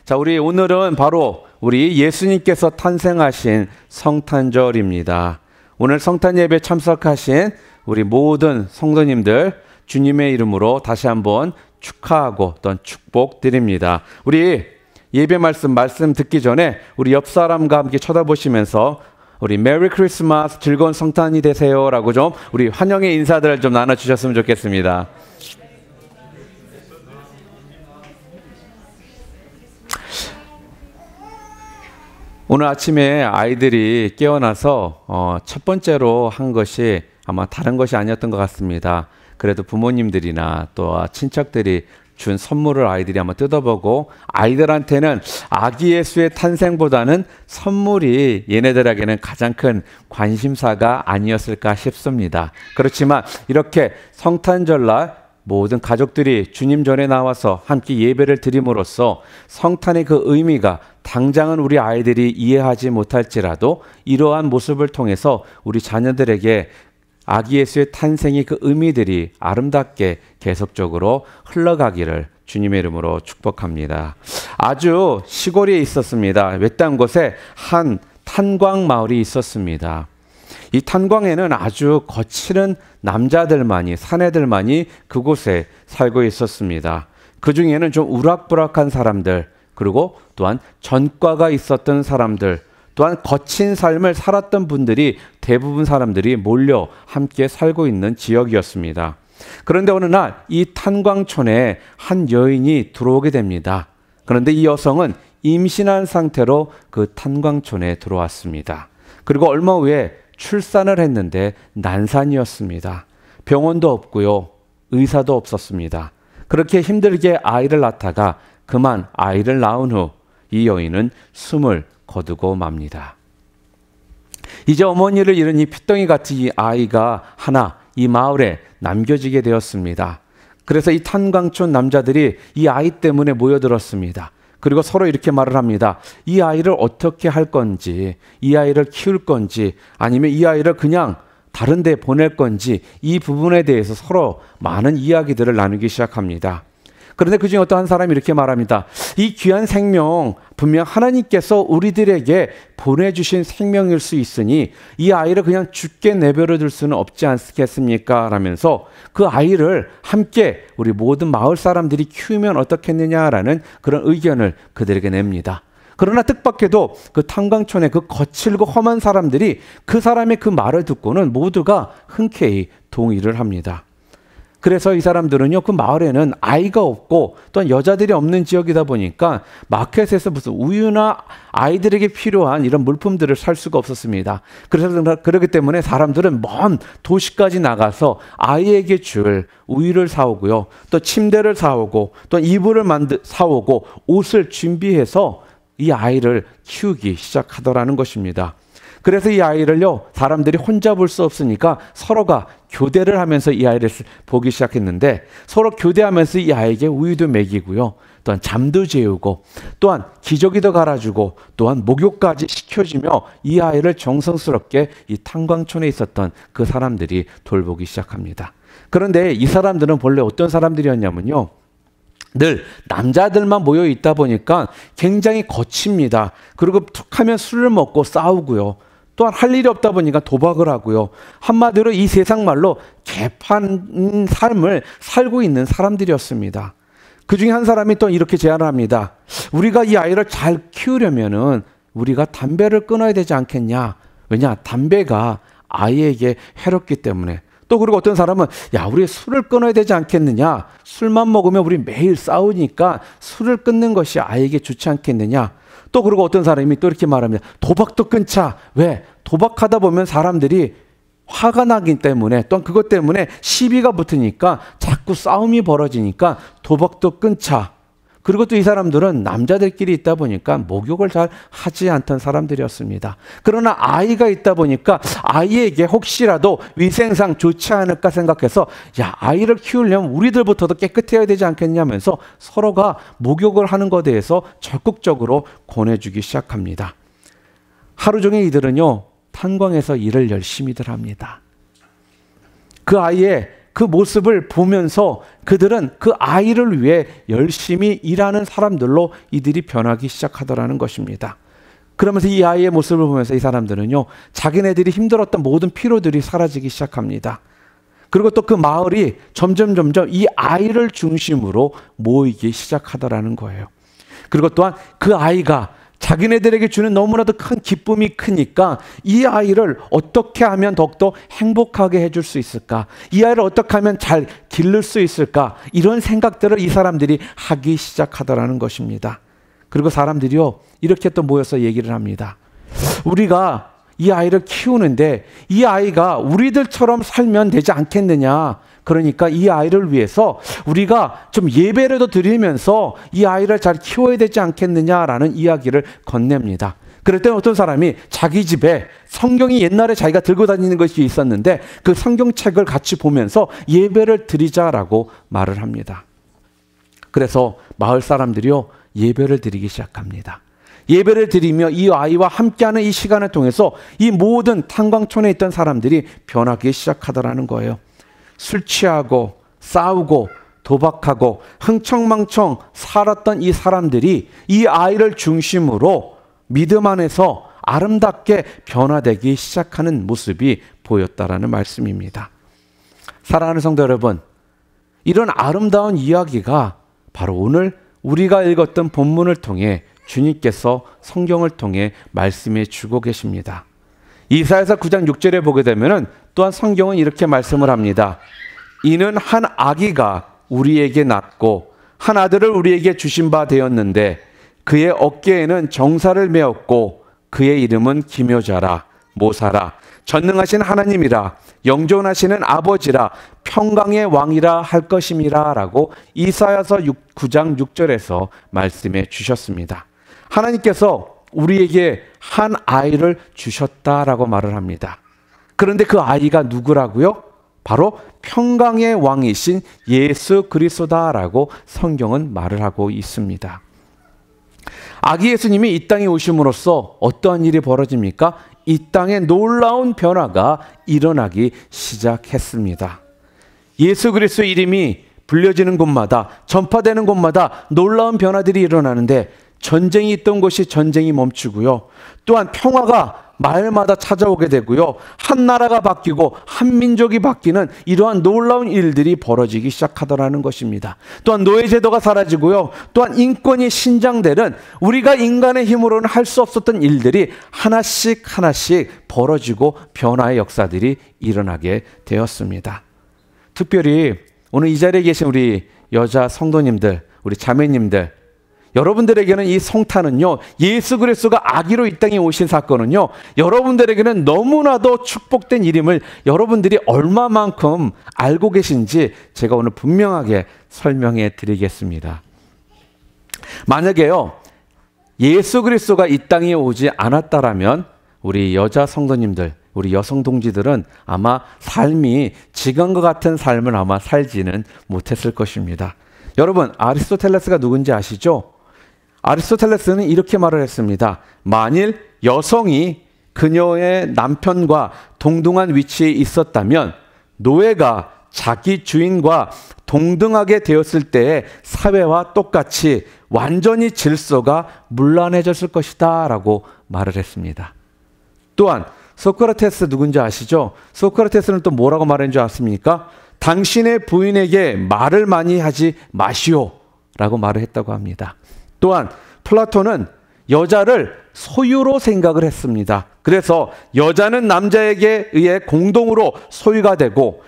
자, 우리 오늘은 바로 우리 예수님께서 탄생하신 성탄절입니다. 오늘 성탄 예배 참석하신 우리 모든 성도님들 주님의 이름으로 다시 한번 축하하고 또 축복드립니다. 우리 예배 말씀 듣기 전에 우리 옆 사람과 함께 쳐다보시면서 우리 메리 크리스마스 즐거운 성탄이 되세요 라고 좀 우리 환영의 인사들을 좀 나눠주셨으면 좋겠습니다. 오늘 아침에 아이들이 깨어나서 첫 번째로 한 것이 아마 다른 것이 아니었던 것 같습니다. 그래도 부모님들이나 또 친척들이 준 선물을 아이들이 한번 뜯어보고, 아이들한테는 아기 예수의 탄생보다는 선물이 얘네들에게는 가장 큰 관심사가 아니었을까 싶습니다. 그렇지만 이렇게 성탄절날 모든 가족들이 주님 전에 나와서 함께 예배를 드림으로써 성탄의 그 의미가 당장은 우리 아이들이 이해하지 못할지라도 이러한 모습을 통해서 우리 자녀들에게 아기 예수의 탄생의 그 의미들이 아름답게 계속적으로 흘러가기를 주님의 이름으로 축복합니다. 아주 시골에 있었습니다. 외딴 곳에 한 탄광 마을이 있었습니다. 이 탄광에는 아주 거칠은 남자들만이, 사내들만이 그곳에 살고 있었습니다. 그 중에는 좀 우락부락한 사람들, 그리고 또한 전과가 있었던 사람들, 또한 거친 삶을 살았던 분들이, 대부분 사람들이 몰려 함께 살고 있는 지역이었습니다. 그런데 어느 날 이 탄광촌에 한 여인이 들어오게 됩니다. 그런데 이 여성은 임신한 상태로 그 탄광촌에 들어왔습니다. 그리고 얼마 후에 출산을 했는데 난산이었습니다. 병원도 없고요, 의사도 없었습니다. 그렇게 힘들게 아이를 낳다가 그만 아이를 낳은 후 이 여인은 숨을 거두고 맙니다. 이제 어머니를 잃은 이 핏덩이 같은 이 아이가 하나 이 마을에 남겨지게 되었습니다. 그래서 이 탄광촌 남자들이 이 아이 때문에 모여들었습니다. 그리고 서로 이렇게 말을 합니다. 이 아이를 어떻게 할 건지, 이 아이를 키울 건지, 아니면 이 아이를 그냥 다른 데 보낼 건지, 이 부분에 대해서 서로 많은 이야기들을 나누기 시작합니다. 그런데 그중에 어떤 한 사람이 이렇게 말합니다. 이 귀한 생명, 분명 하나님께서 우리들에게 보내주신 생명일 수 있으니 이 아이를 그냥 죽게 내버려 둘 수는 없지 않겠습니까? 라면서 그 아이를 함께 우리 모든 마을 사람들이 키우면 어떻겠느냐라는 그런 의견을 그들에게 냅니다. 그러나 뜻밖에도 그 탄광촌의 그 거칠고 험한 사람들이 그 사람의 그 말을 듣고는 모두가 흔쾌히 동의를 합니다. 그래서 이 사람들은요, 그 마을에는 아이가 없고 또한 여자들이 없는 지역이다 보니까 마켓에서 무슨 우유나 아이들에게 필요한 이런 물품들을 살 수가 없었습니다. 그래서 그렇기 때문에 사람들은 먼 도시까지 나가서 아이에게 줄 우유를 사오고요, 또 침대를 사오고, 또 이불을 사오고, 옷을 준비해서 이 아이를 키우기 시작하더라는 것입니다. 그래서 이 아이를요, 사람들이 혼자 볼 수 없으니까 서로가 교대를 하면서 이 아이를 보기 시작했는데, 서로 교대하면서 이 아이에게 우유도 먹이고요, 또한 잠도 재우고, 또한 기저귀도 갈아주고, 또한 목욕까지 시켜주며 이 아이를 정성스럽게 이 탄광촌에 있었던 그 사람들이 돌보기 시작합니다. 그런데 이 사람들은 본래 어떤 사람들이었냐면요, 늘 남자들만 모여 있다 보니까 굉장히 거칩니다. 그리고 툭 하면 술을 먹고 싸우고요, 또한 할 일이 없다 보니까 도박을 하고요. 한마디로 이 세상 말로 개판 삶을 살고 있는 사람들이었습니다. 그 중에 한 사람이 또 이렇게 제안을 합니다. 우리가 이 아이를 잘 키우려면은 우리가 담배를 끊어야 되지 않겠냐? 왜냐? 담배가 아이에게 해롭기 때문에. 또 그리고 어떤 사람은 야, 우리 술을 끊어야 되지 않겠느냐? 술만 먹으면 우리 매일 싸우니까 술을 끊는 것이 아이에게 좋지 않겠느냐? 또 그리고 어떤 사람이 또 이렇게 말합니다. 도박도 끊자. 왜? 도박하다 보면 사람들이 화가 나기 때문에, 또 그것 때문에 시비가 붙으니까 자꾸 싸움이 벌어지니까 도박도 끊자. 그리고 또 이 사람들은 남자들끼리 있다 보니까 목욕을 잘 하지 않던 사람들이었습니다. 그러나 아이가 있다 보니까 아이에게 혹시라도 위생상 좋지 않을까 생각해서 야, 아이를 키우려면 우리들부터도 깨끗해야 되지 않겠냐면서 서로가 목욕을 하는 것에 대해서 적극적으로 권해주기 시작합니다. 하루 종일 이들은요, 탄광에서 일을 열심히들 합니다. 그 아이의 그 모습을 보면서 그들은 그 아이를 위해 열심히 일하는 사람들로 이들이 변하기 시작하더라는 것입니다. 그러면서 이 아이의 모습을 보면서 이 사람들은요, 자기네들이 힘들었던 모든 피로들이 사라지기 시작합니다. 그리고 또 그 마을이 점점 이 아이를 중심으로 모이기 시작하더라는 거예요. 그리고 또한 그 아이가 자기네들에게 주는 너무나도 큰 기쁨이 크니까 이 아이를 어떻게 하면 더욱더 행복하게 해줄 수 있을까? 이 아이를 어떻게 하면 잘 기를 수 있을까? 이런 생각들을 이 사람들이 하기 시작하더라는 것입니다. 그리고 사람들이요, 이렇게 또 모여서 얘기를 합니다. 우리가 이 아이를 키우는데 이 아이가 우리들처럼 살면 되지 않겠느냐. 그러니까 이 아이를 위해서 우리가 좀 예배를 더 드리면서 이 아이를 잘 키워야 되지 않겠느냐라는 이야기를 건넵니다. 그럴 때 어떤 사람이 자기 집에 성경이 옛날에 자기가 들고 다니는 것이 있었는데 그 성경책을 같이 보면서 예배를 드리자라고 말을 합니다. 그래서 마을 사람들이요, 예배를 드리기 시작합니다. 예배를 드리며 이 아이와 함께하는 이 시간을 통해서 이 모든 탄광촌에 있던 사람들이 변하기 시작하더라는 거예요. 술 취하고 싸우고 도박하고 흥청망청 살았던 이 사람들이 이 아이를 중심으로 믿음 안에서 아름답게 변화되기 시작하는 모습이 보였다라는 말씀입니다. 사랑하는 성도 여러분, 이런 아름다운 이야기가 바로 오늘 우리가 읽었던 본문을 통해 주님께서 성경을 통해 말씀해 주고 계십니다. 이사야서 9장 6절에 보게 되면은 또한 성경은 이렇게 말씀을 합니다. 이는 한 아기가 우리에게 낳고 한 아들을 우리에게 주신 바 되었는데 그의 어깨에는 정사를 메었고 그의 이름은 기묘자라 모사라 전능하신 하나님이라 영존하시는 아버지라 평강의 왕이라 할 것임이라 라고 이사야서 9장 6절에서 말씀해 주셨습니다. 하나님께서 우리에게 한 아이를 주셨다라고 말을 합니다. 그런데 그 아이가 누구라고요? 바로 평강의 왕이신 예수 그리스도다라고 성경은 말을 하고 있습니다. 아기 예수님이 이 땅에 오심으로써 어떠한 일이 벌어집니까? 이 땅에 놀라운 변화가 일어나기 시작했습니다. 예수 그리스도의 이름이 불려지는 곳마다, 전파되는 곳마다 놀라운 변화들이 일어나는데 전쟁이 있던 곳이 전쟁이 멈추고요. 또한 평화가 마을마다 찾아오게 되고요. 한 나라가 바뀌고 한 민족이 바뀌는 이러한 놀라운 일들이 벌어지기 시작하더라는 것입니다. 또한 노예제도가 사라지고요. 또한 인권이 신장되는 우리가 인간의 힘으로는 할 수 없었던 일들이 하나씩 벌어지고 변화의 역사들이 일어나게 되었습니다. 특별히 오늘 이 자리에 계신 우리 여자 성도님들, 우리 자매님들, 여러분들에게는 이 성탄은요, 예수 그리스도가 아기로 이 땅에 오신 사건은요, 여러분들에게는 너무나도 축복된 일임을 여러분들이 얼마만큼 알고 계신지 제가 오늘 분명하게 설명해 드리겠습니다. 만약에요, 예수 그리스도가 이 땅에 오지 않았다라면 우리 여자 성도님들, 우리 여성 동지들은 아마 삶이 지금과 같은 삶을 아마 살지는 못했을 것입니다. 여러분, 아리스토텔레스가 누군지 아시죠? 아리스토텔레스는 이렇게 말을 했습니다. 만일 여성이 그녀의 남편과 동등한 위치에 있었다면 노예가 자기 주인과 동등하게 되었을 때의 사회와 똑같이 완전히 질서가 문란해졌을 것이다 라고 말을 했습니다. 또한 소크라테스 누군지 아시죠? 소크라테스는 또 뭐라고 말했는지 아십니까? 당신의 부인에게 말을 많이 하지 마시오 라고 말을 했다고 합니다. 또한 플라톤은 여자를 소유로 생각을 했습니다. 그래서 여자는 남자에게 의해 공동으로 소유가 되고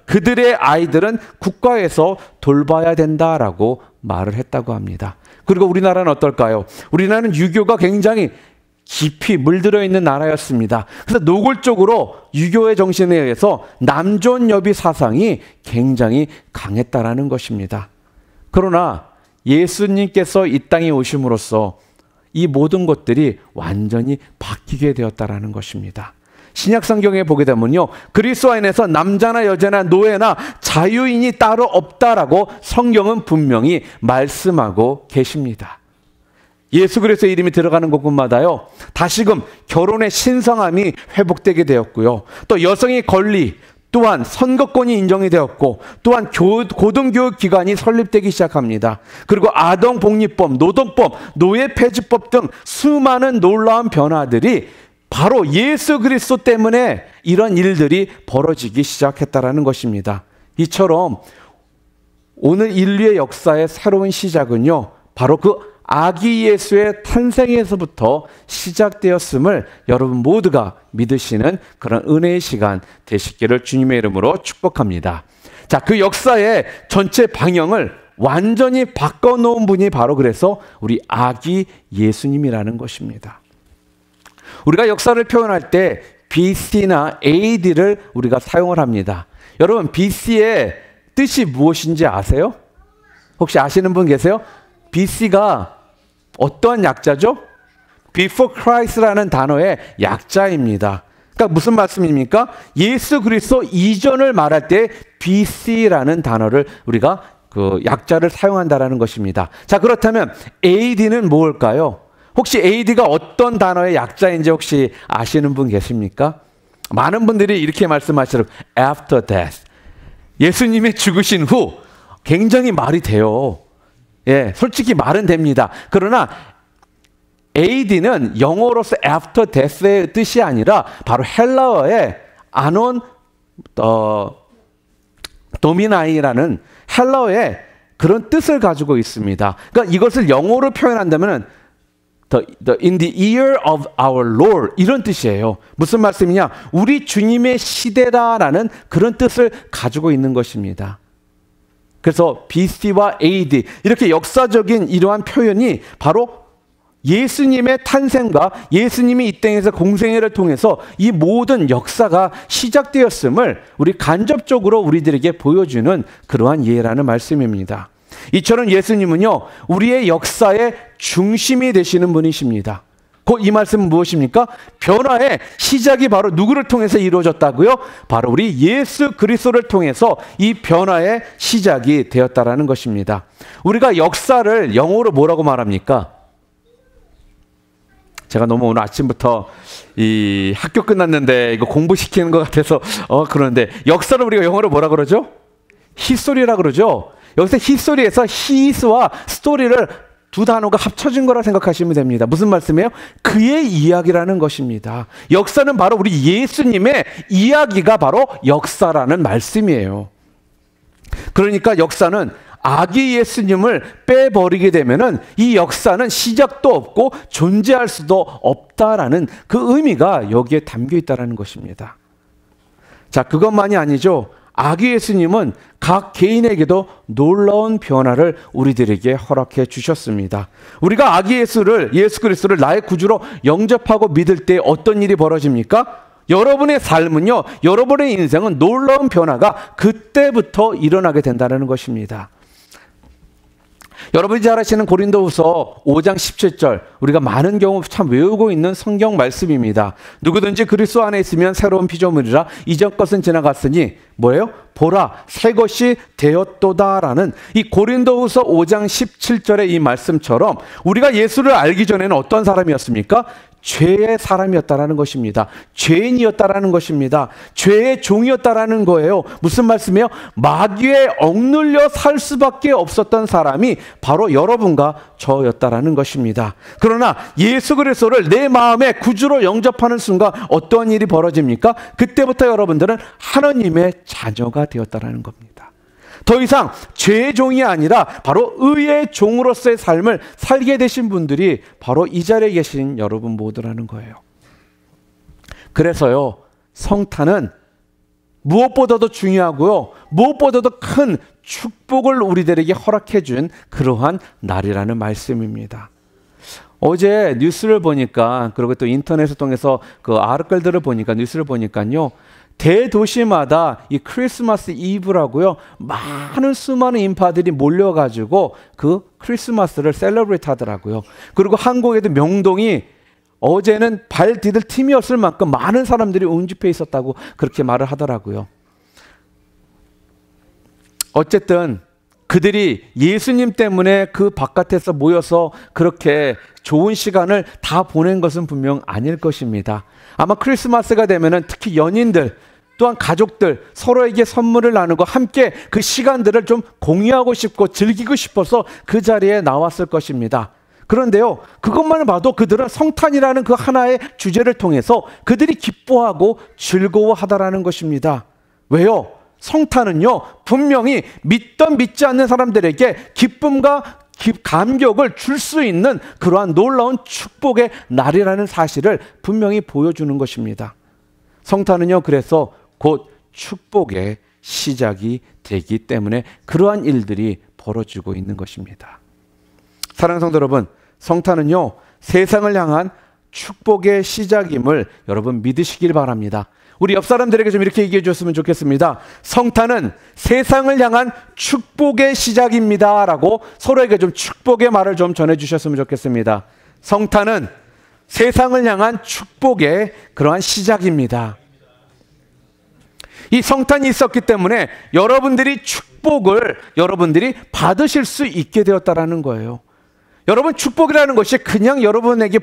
그들의 아이들은 국가에서 돌봐야 된다라고 말을 했다고 합니다. 그리고 우리나라는 어떨까요? 우리나라는 유교가 굉장히 깊이 물들어 있는 나라였습니다. 그래서 노골적으로 유교의 정신에 의해서 남존여비 사상이 굉장히 강했다라는 것입니다. 그러나 예수님께서 이 땅에 오심으로써 이 모든 것들이 완전히 바뀌게 되었다라는 것입니다. 신약 성경에 보게 되면요, 그리스도 안에서 남자나 여자나 노예나 자유인이 따로 없다라고 성경은 분명히 말씀하고 계십니다. 예수 그리스도의 이름이 들어가는 곳마다요, 다시금 결혼의 신성함이 회복되게 되었고요. 또 여성의 권리, 또한 선거권이 인정이 되었고 또한 고등교육 기관이 설립되기 시작합니다. 그리고 아동복리법, 노동법, 노예폐지법 등 수많은 놀라운 변화들이 바로 예수 그리스도 때문에 이런 일들이 벌어지기 시작했다라는 것입니다. 이처럼 오늘 인류의 역사의 새로운 시작은요, 바로 그 아기 예수의 탄생에서부터 시작되었음을 여러분 모두가 믿으시는 그런 은혜의 시간 되시기를 주님의 이름으로 축복합니다. 자, 그 역사의 전체 방향을 완전히 바꿔놓은 분이 바로 그래서 우리 아기 예수님이라는 것입니다. 우리가 역사를 표현할 때 BC나 AD를 우리가 사용을 합니다. 여러분, BC의 뜻이 무엇인지 아세요? 혹시 아시는 분 계세요? BC가 어떠한 약자죠? Before Christ라는 단어의 약자입니다. 그러니까 무슨 말씀입니까? 예수 그리스도 이전을 말할 때 BC라는 단어를 우리가 그 약자를 사용한다라는 것입니다. 자, 그렇다면 AD는 뭘까요? 혹시 AD가 어떤 단어의 약자인지 혹시 아시는 분 계십니까? 많은 분들이 이렇게 말씀하시더라고요. After death. 예수님이 죽으신 후. 굉장히 말이 돼요. 예, 솔직히 말은 됩니다. 그러나 AD는 영어로서 after death의 뜻이 아니라 바로 헬라어의 아논 도미나이라는 헬라어의 그런 뜻을 가지고 있습니다. 그러니까 이것을 영어로 표현한다면 in the year of our Lord 이런 뜻이에요. 무슨 말씀이냐? 우리 주님의 시대다라는 그런 뜻을 가지고 있는 것입니다. 그래서 BC와 AD 이렇게 역사적인 이러한 표현이 바로 예수님의 탄생과 예수님이 이 땅에서 공생애를 통해서 이 모든 역사가 시작되었음을 우리 간접적으로 우리들에게 보여주는 그러한 예라는 말씀입니다. 이처럼 예수님은요, 우리의 역사의 중심이 되시는 분이십니다. 곧 이 말씀은 무엇입니까? 변화의 시작이 바로 누구를 통해서 이루어졌다고요? 바로 우리 예수 그리스도를 통해서 이 변화의 시작이 되었다라는 것입니다. 우리가 역사를 영어로 뭐라고 말합니까? 제가 너무 오늘 아침부터 이 학교 끝났는데 이거 공부시키는 것 같아서 그런데 역사를 우리가 영어로 뭐라 그러죠? 히스토리라 그러죠. 여기서 히스토리에서 히스와 스토리를 두 단어가 합쳐진 거라 생각하시면 됩니다. 무슨 말씀이에요? 그의 이야기라는 것입니다. 역사는 바로 우리 예수님의 이야기가 바로 역사라는 말씀이에요. 그러니까 역사는 아기 예수님을 빼버리게 되면은 이 역사는 시작도 없고 존재할 수도 없다라는 그 의미가 여기에 담겨 있다라는 것입니다. 자, 그것만이 아니죠. 아기 예수님은 각 개인에게도 놀라운 변화를 우리들에게 허락해 주셨습니다. 우리가 아기 예수 그리스도를 나의 구주로 영접하고 믿을 때 어떤 일이 벌어집니까? 여러분의 삶은요, 여러분의 인생은 놀라운 변화가 그때부터 일어나게 된다는 것입니다. 여러분이 잘 아시는 고린도후서 5장 17절, 우리가 많은 경우 참 외우고 있는 성경 말씀입니다. 누구든지 그리스도 안에 있으면 새로운 피조물이라 이전 것은 지나갔으니 뭐예요? 보라, 새 것이 되었도다라는 이 고린도후서 5장 17절의 이 말씀처럼 우리가 예수를 알기 전에는 어떤 사람이었습니까? 죄의 사람이었다라는 것입니다. 죄인이었다라는 것입니다. 죄의 종이었다라는 거예요. 무슨 말씀이에요? 마귀에 억눌려 살 수밖에 없었던 사람이 바로 여러분과 저였다라는 것입니다. 그러나 예수 그리스도를 내 마음의 구주로 영접하는 순간 어떠한 일이 벌어집니까? 그때부터 여러분들은 하나님의 자녀가 되었다라는 겁니다. 더 이상 죄의 종이 아니라 바로 의의 종으로서의 삶을 살게 되신 분들이 바로 이 자리에 계신 여러분 모두라는 거예요. 그래서요, 성탄은 무엇보다도 중요하고요, 무엇보다도 큰 축복을 우리들에게 허락해 준 그러한 날이라는 말씀입니다. 어제 뉴스를 보니까, 그리고 또 인터넷을 통해서 그 아르글들을 보니까, 뉴스를 보니까요, 대도시마다 이 크리스마스 이브라고요, 수많은 인파들이 몰려가지고 그 크리스마스를 셀러브레이트 하더라고요. 그리고 한국에도 명동이 어제는 발 디딜 틈이 없을 만큼 많은 사람들이 운집해 있었다고 그렇게 말을 하더라고요. 어쨌든 그들이 예수님 때문에 그 바깥에서 모여서 그렇게 좋은 시간을 다 보낸 것은 분명 아닐 것입니다. 아마 크리스마스가 되면은 특히 연인들, 또한 가족들 서로에게 선물을 나누고 함께 그 시간들을 좀 공유하고 싶고 즐기고 싶어서 그 자리에 나왔을 것입니다. 그런데요, 그것만을 봐도 그들은 성탄이라는 그 하나의 주제를 통해서 그들이 기뻐하고 즐거워하다라는 것입니다. 왜요? 성탄은요, 분명히 믿던 믿지 않는 사람들에게 기쁨과 감격을 줄 수 있는 그러한 놀라운 축복의 날이라는 사실을 분명히 보여주는 것입니다. 성탄은요, 그래서 곧 축복의 시작이 되기 때문에 그러한 일들이 벌어지고 있는 것입니다. 사랑하는 성도 여러분, 성탄은요, 세상을 향한 축복의 시작임을 여러분 믿으시길 바랍니다. 우리 옆 사람들에게 좀 이렇게 얘기해 줬으면 좋겠습니다. 성탄은 세상을 향한 축복의 시작입니다 라고 서로에게 좀 축복의 말을 좀 전해 주셨으면 좋겠습니다. 성탄은 세상을 향한 축복의 그러한 시작입니다. 이 성탄이 있었기 때문에 여러분들이 축복을 여러분들이 받으실 수 있게 되었다라는 거예요. 여러분, 축복이라는 것이 그냥 여러분에게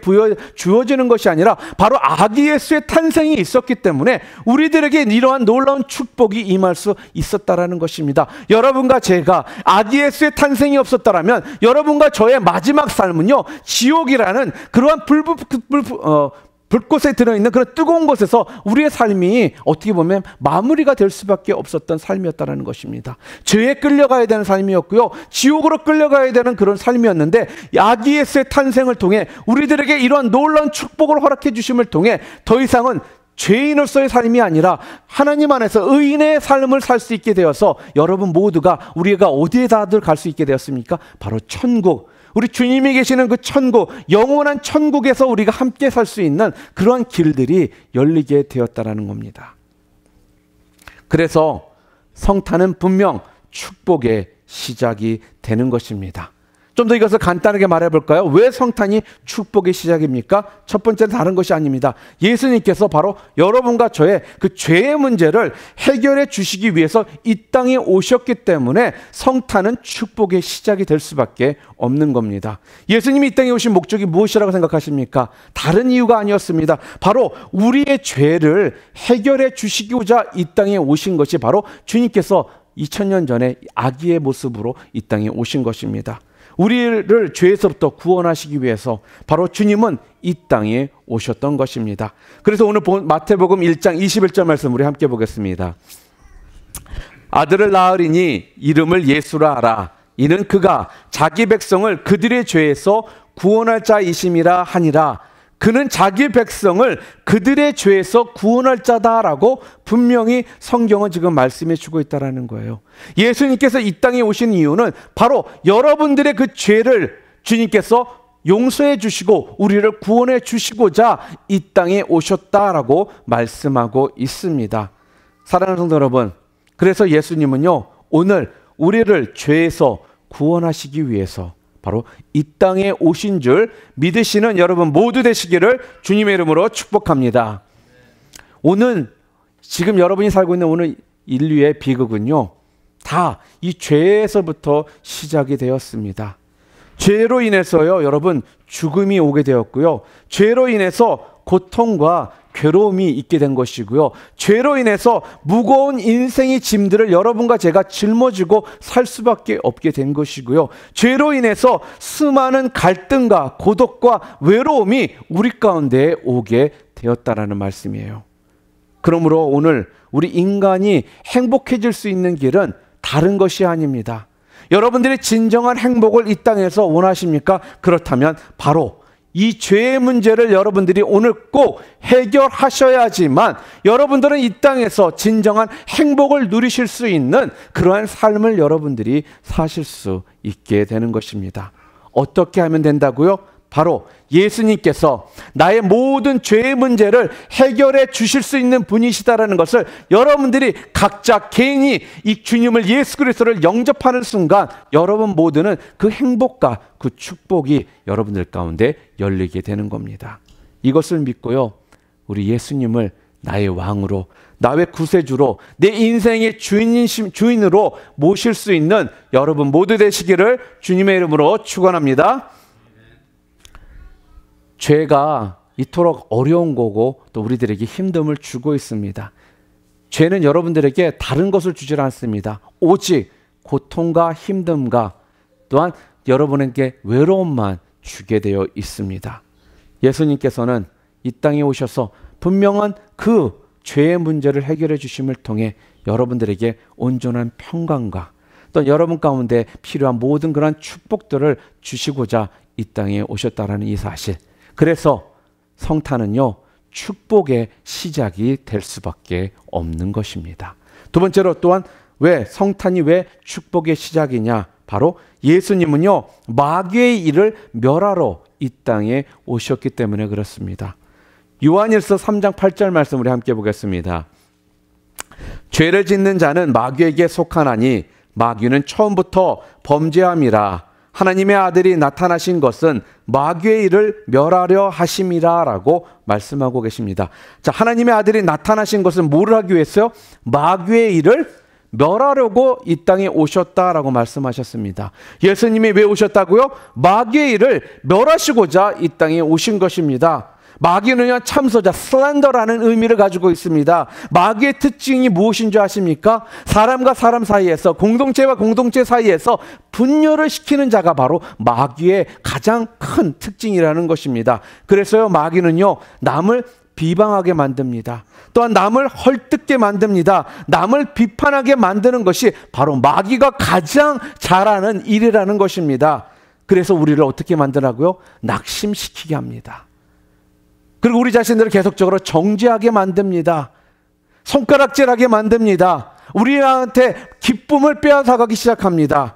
주어지는 것이 아니라 바로 아기 예수의 탄생이 있었기 때문에 우리들에게 이러한 놀라운 축복이 임할 수 있었다라는 것입니다. 여러분과 제가 아기 예수의 탄생이 없었다라면 여러분과 저의 마지막 삶은요, 지옥이라는 그러한 불꽃에 들어있는 그런 뜨거운 곳에서 우리의 삶이 어떻게 보면 마무리가 될 수밖에 없었던 삶이었다는 것입니다. 죄에 끌려가야 되는 삶이었고요, 지옥으로 끌려가야 되는 그런 삶이었는데 아기 예수의 탄생을 통해 우리들에게 이러한 놀라운 축복을 허락해 주심을 통해 더 이상은 죄인으로서의 삶이 아니라 하나님 안에서 의인의 삶을 살 수 있게 되어서 여러분 모두가 우리가 어디에 다들 갈 수 있게 되었습니까? 바로 천국, 우리 주님이 계시는 그 천국, 영원한 천국에서 우리가 함께 살 수 있는 그러한 길들이 열리게 되었다라는 겁니다. 그래서 성탄은 분명 축복의 시작이 되는 것입니다. 좀 더 이것을 간단하게 말해 볼까요? 왜 성탄이 축복의 시작입니까? 첫 번째는 다른 것이 아닙니다. 예수님께서 바로 여러분과 저의 그 죄의 문제를 해결해 주시기 위해서 이 땅에 오셨기 때문에 성탄은 축복의 시작이 될 수밖에 없는 겁니다. 예수님이 이 땅에 오신 목적이 무엇이라고 생각하십니까? 다른 이유가 아니었습니다. 바로 우리의 죄를 해결해 주시고자 이 땅에 오신 것이 바로 주님께서 2000년 전에 아기의 모습으로 이 땅에 오신 것입니다. 우리를 죄에서부터 구원하시기 위해서 바로 주님은 이 땅에 오셨던 것입니다. 그래서 오늘 마태복음 1장 21절 말씀 우리 함께 보겠습니다. 아들을 낳으리니 이름을 예수라 하라. 이는 그가 자기 백성을 그들의 죄에서 구원할 자이심이라 하니라. 그는 자기 백성을 그들의 죄에서 구원할 자다라고 분명히 성경은 지금 말씀해 주고 있다는 거예요. 예수님께서 이 땅에 오신 이유는 바로 여러분들의 그 죄를 주님께서 용서해 주시고 우리를 구원해 주시고자 이 땅에 오셨다라고 말씀하고 있습니다. 사랑하는 성도 여러분, 그래서 예수님은요, 오늘 우리를 죄에서 구원하시기 위해서 바로 이 땅에 오신 줄 믿으시는 여러분 모두 되시기를 주님의 이름으로 축복합니다. 오늘 지금 여러분이 살고 있는 오늘 인류의 비극은요, 다 이 죄에서부터 시작이 되었습니다. 죄로 인해서요, 여러분 죽음이 오게 되었고요, 죄로 인해서 고통과 괴로움이 있게 된 것이고요, 죄로 인해서 무거운 인생의 짐들을 여러분과 제가 짊어지고 살 수밖에 없게 된 것이고요, 죄로 인해서 수많은 갈등과 고독과 외로움이 우리 가운데 오게 되었다라는 말씀이에요. 그러므로 오늘 우리 인간이 행복해질 수 있는 길은 다른 것이 아닙니다. 여러분들이 진정한 행복을 이 땅에서 원하십니까? 그렇다면 바로 이 죄의 문제를 여러분들이 오늘 꼭 해결하셔야지만 여러분들은 이 땅에서 진정한 행복을 누리실 수 있는 그러한 삶을 여러분들이 사실 수 있게 되는 것입니다. 어떻게 하면 된다고요? 바로 예수님께서 나의 모든 죄의 문제를 해결해 주실 수 있는 분이시다라는 것을 여러분들이 각자 개인이 이 주님을 예수 그리스도를 영접하는 순간 여러분 모두는 그 행복과 그 축복이 여러분들 가운데 열리게 되는 겁니다. 이것을 믿고요, 우리 예수님을 나의 왕으로, 나의 구세주로, 내 인생의 주인으로 모실 수 있는 여러분 모두 되시기를 주님의 이름으로 축원합니다. 죄가 이토록 어려운 거고 또 우리들에게 힘듦을 주고 있습니다. 죄는 여러분들에게 다른 것을 주질 않습니다. 오직 고통과 힘듦과 또한 여러분에게 외로움만 주게 되어 있습니다. 예수님께서는 이 땅에 오셔서 분명한 그 죄의 문제를 해결해 주심을 통해 여러분들에게 온전한 평강과 또 여러분 가운데 필요한 모든 그런 축복들을 주시고자 이 땅에 오셨다라는 이 사실. 그래서 성탄은요, 축복의 시작이 될 수밖에 없는 것입니다. 두 번째로 또한 성탄이 왜 축복의 시작이냐? 바로 예수님은요, 마귀의 일을 멸하러 이 땅에 오셨기 때문에 그렇습니다. 요한일서 3장 8절 말씀 우리 함께 보겠습니다. 죄를 짓는 자는 마귀에게 속하나니 마귀는 처음부터 범죄함이라. 하나님의 아들이 나타나신 것은 마귀의 일을 멸하려 하심이라 라고 말씀하고 계십니다. 자, 하나님의 아들이 나타나신 것은 뭐를 하기 위해서요? 마귀의 일을 멸하려고 이 땅에 오셨다라고 말씀하셨습니다. 예수님이 왜 오셨다고요? 마귀의 일을 멸하시고자 이 땅에 오신 것입니다. 마귀는요, 참소자, 슬렌더라는 의미를 가지고 있습니다. 마귀의 특징이 무엇인 줄 아십니까? 사람과 사람 사이에서, 공동체와 공동체 사이에서 분열을 시키는 자가 바로 마귀의 가장 큰 특징이라는 것입니다. 그래서요, 마귀는요, 남을 비방하게 만듭니다. 또한 남을 헐뜯게 만듭니다. 남을 비판하게 만드는 것이 바로 마귀가 가장 잘하는 일이라는 것입니다. 그래서 우리를 어떻게 만드라고요? 낙심시키게 합니다. 그리고 우리 자신들을 계속적으로 정죄하게 만듭니다. 손가락질하게 만듭니다. 우리한테 기쁨을 빼앗아가기 시작합니다.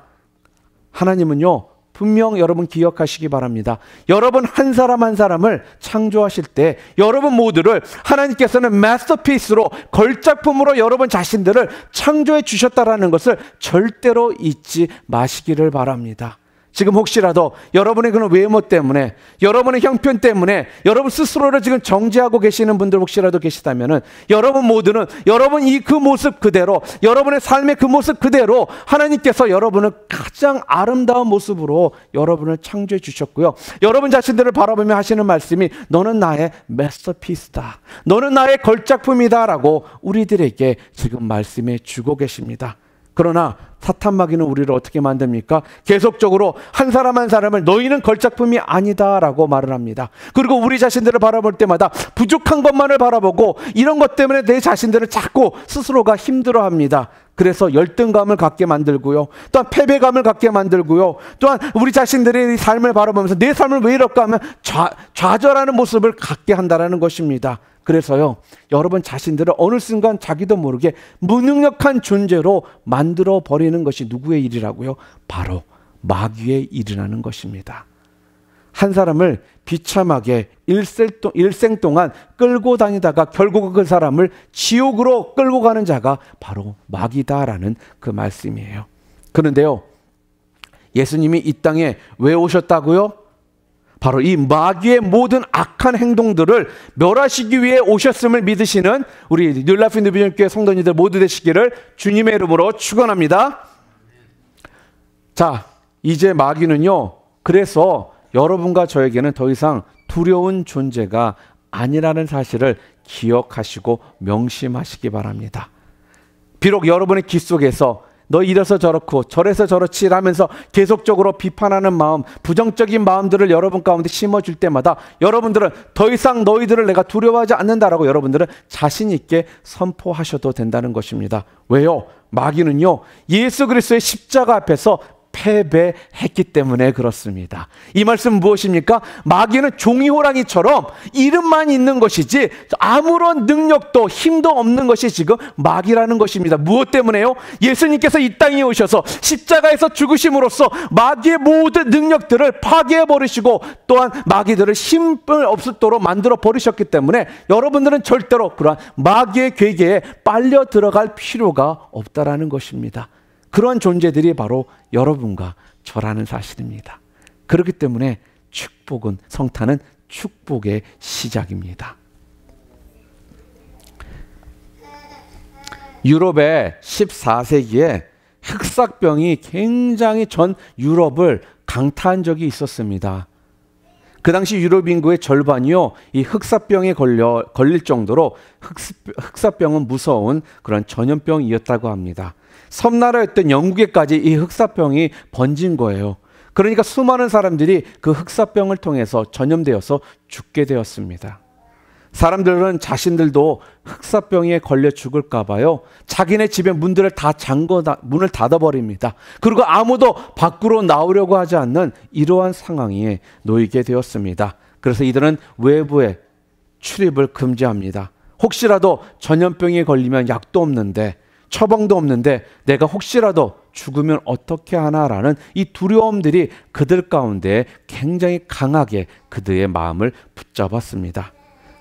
하나님은요, 분명 여러분 기억하시기 바랍니다. 여러분 한 사람 한 사람을 창조하실 때 여러분 모두를 하나님께서는 마스터피스로, 걸작품으로 여러분 자신들을 창조해 주셨다라는 것을 절대로 잊지 마시기를 바랍니다. 지금 혹시라도 여러분의 그런 외모 때문에, 여러분의 형편 때문에 여러분 스스로를 지금 정죄하고 계시는 분들 혹시라도 계시다면은, 여러분 모두는 여러분 그 모습 그대로, 여러분의 삶의 그 모습 그대로 하나님께서 여러분을 가장 아름다운 모습으로 여러분을 창조해 주셨고요. 여러분 자신들을 바라보며 하시는 말씀이 너는 나의 마스터피스다, 너는 나의 걸작품이다 라고 우리들에게 지금 말씀해 주고 계십니다. 그러나 사탄 마귀는 우리를 어떻게 만듭니까? 계속적으로 한 사람 한 사람을 너희는 걸작품이 아니다라고 말을 합니다. 그리고 우리 자신들을 바라볼 때마다 부족한 것만을 바라보고 이런 것 때문에 내 자신들을 자꾸 스스로가 힘들어합니다. 그래서 열등감을 갖게 만들고요. 또한 패배감을 갖게 만들고요. 또한 우리 자신들의 삶을 바라보면서 내 삶을 왜 이럴까 하면 좌절하는 모습을 갖게 한다는 것입니다. 그래서요, 여러분 자신들을 어느 순간 자기도 모르게 무능력한 존재로 만들어 버리는 것이 누구의 일이라고요? 바로 마귀의 일이라는 것입니다. 한 사람을 비참하게 일생 동안 끌고 다니다가 결국 그 사람을 지옥으로 끌고 가는 자가 바로 마귀다라는 그 말씀이에요. 그런데요, 예수님이 이 땅에 왜 오셨다고요? 바로 이 마귀의 모든 악한 행동들을 멸하시기 위해 오셨음을 믿으시는 우리 뉴라이프 인디비전교회 성도님들 모두 되시기를 주님의 이름으로 축원합니다. 자, 이제 마귀는요, 그래서 여러분과 저에게는 더 이상 두려운 존재가 아니라는 사실을 기억하시고 명심하시기 바랍니다. 비록 여러분의 귀 속에서 너 이래서 저렇고 저래서 저렇지 라면서 계속적으로 비판하는 마음, 부정적인 마음들을 여러분 가운데 심어줄 때마다 여러분들은 더 이상 너희들을 내가 두려워하지 않는다라고 여러분들은 자신 있게 선포하셔도 된다는 것입니다. 왜요? 마귀는요, 예수 그리스도의 십자가 앞에서 패배했기 때문에 그렇습니다. 이 말씀은 무엇입니까? 마귀는 종이 호랑이처럼 이름만 있는 것이지 아무런 능력도 힘도 없는 것이 지금 마귀라는 것입니다. 무엇 때문에요? 예수님께서 이 땅에 오셔서 십자가에서 죽으심으로써 마귀의 모든 능력들을 파괴해 버리시고 또한 마귀들을 힘을 없도록 만들어 버리셨기 때문에 여러분들은 절대로 그러한 마귀의 괴계에 빨려 들어갈 필요가 없다라는 것입니다. 그런 존재들이 바로 여러분과 저라는 사실입니다. 그렇기 때문에 축복은, 성탄은 축복의 시작입니다. 유럽의 14세기에 흑사병이 굉장히 전 유럽을 강타한 적이 있었습니다. 그 당시 유럽 인구의 절반이요, 이 흑사병에 걸릴 정도로 흑사병은 무서운 그런 전염병이었다고 합니다. 섬나라였던 영국에까지 이 흑사병이 번진 거예요. 그러니까 수많은 사람들이 그 흑사병을 통해서 전염되어서 죽게 되었습니다. 사람들은 자신들도 흑사병에 걸려 죽을까 봐요, 자기네 집의 문들을 다 문을 닫아버립니다. 그리고 아무도 밖으로 나오려고 하지 않는 이러한 상황에 놓이게 되었습니다. 그래서 이들은 외부에 출입을 금지합니다. 혹시라도 전염병에 걸리면 약도 없는데, 처방도 없는데 내가 혹시라도 죽으면 어떻게 하나라는 이 두려움들이 그들 가운데 굉장히 강하게 그들의 마음을 붙잡았습니다.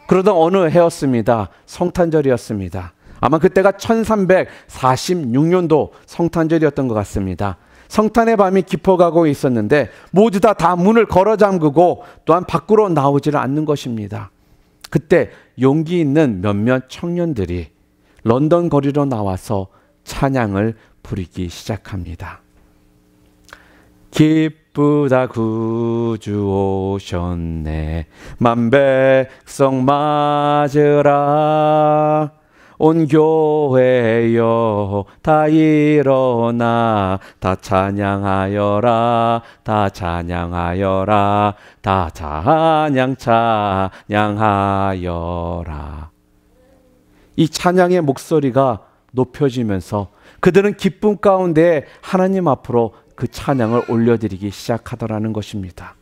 그러던 어느 해였습니다. 성탄절이었습니다. 아마 그때가 1346년도 성탄절이었던 것 같습니다. 성탄의 밤이 깊어가고 있었는데 모두 다 문을 걸어 잠그고 또한 밖으로 나오지를 않는 것입니다. 그때 용기 있는 몇몇 청년들이 런던 거리로 나와서 찬양을 부르기 시작합니다. 기쁘다 구주 오셨네, 만백성 맞으라, 온 교회여 다 일어나 다 찬양하여라, 다 찬양하여라, 다 찬양하여라. 이 찬양의 목소리가 높여지면서 그들은 기쁨 가운데 하나님 앞으로 그 찬양을 올려드리기 시작하더라는 것입니다.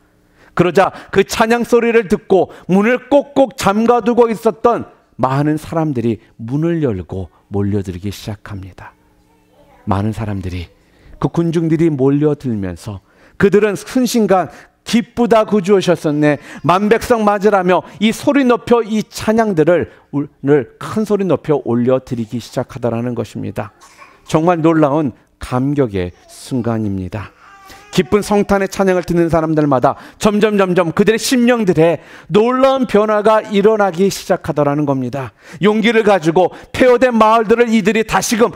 그러자 그 찬양 소리를 듣고 문을 꼭꼭 잠가두고 있었던 많은 사람들이 문을 열고 몰려들기 시작합니다. 많은 사람들이, 그 군중들이 몰려들면서 그들은 순식간 기쁘다 구주 오셨었네, 만백성 맞으라며 이 소리 높여 이 찬양들을 큰 소리 높여 올려드리기 시작하더라는 것입니다. 정말 놀라운 감격의 순간입니다. 기쁜 성탄의 찬양을 듣는 사람들마다 점점 그들의 심령들에 놀라운 변화가 일어나기 시작하더라는 겁니다. 용기를 가지고 폐허된 마을들을 이들이 다시금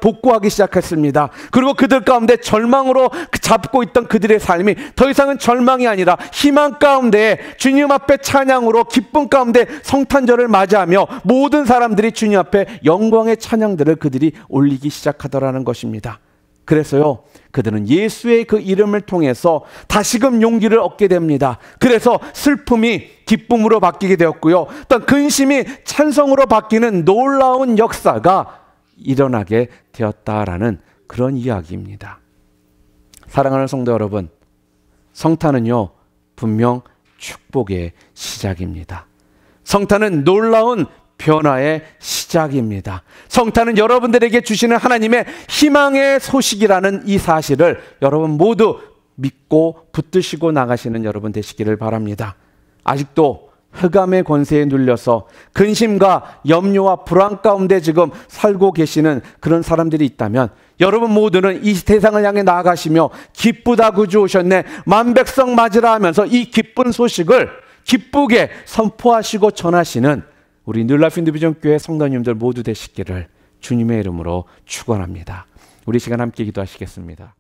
복구하기 시작했습니다. 그리고 그들 가운데 절망으로 잡고 있던 그들의 삶이 더 이상은 절망이 아니라 희망 가운데 주님 앞에 찬양으로 기쁨 가운데 성탄절을 맞이하며 모든 사람들이 주님 앞에 영광의 찬양들을 그들이 올리기 시작하더라는 것입니다. 그래서요, 그들은 예수의 그 이름을 통해서 다시금 용기를 얻게 됩니다. 그래서 슬픔이 기쁨으로 바뀌게 되었고요, 또 근심이 찬송으로 바뀌는 놀라운 역사가 일어나게 되었다라는 그런 이야기입니다. 사랑하는 성도 여러분, 성탄은요 분명 축복의 시작입니다. 성탄은 놀라운 변화의 시작입니다. 성탄은 여러분들에게 주시는 하나님의 희망의 소식이라는 이 사실을 여러분 모두 믿고 붙드시고 나가시는 여러분 되시기를 바랍니다. 아직도 흑암의 권세에 눌려서 근심과 염려와 불안 가운데 지금 살고 계시는 그런 사람들이 있다면 여러분 모두는 이 세상을 향해 나아가시며 기쁘다 구주 오셨네, 만백성 맞으라 하면서 이 기쁜 소식을 기쁘게 선포하시고 전하시는 우리 뉴라이프 인디비전 교회 성도님들 모두 되시기를 주님의 이름으로 축원합니다. 우리 시간 함께 기도하시겠습니다.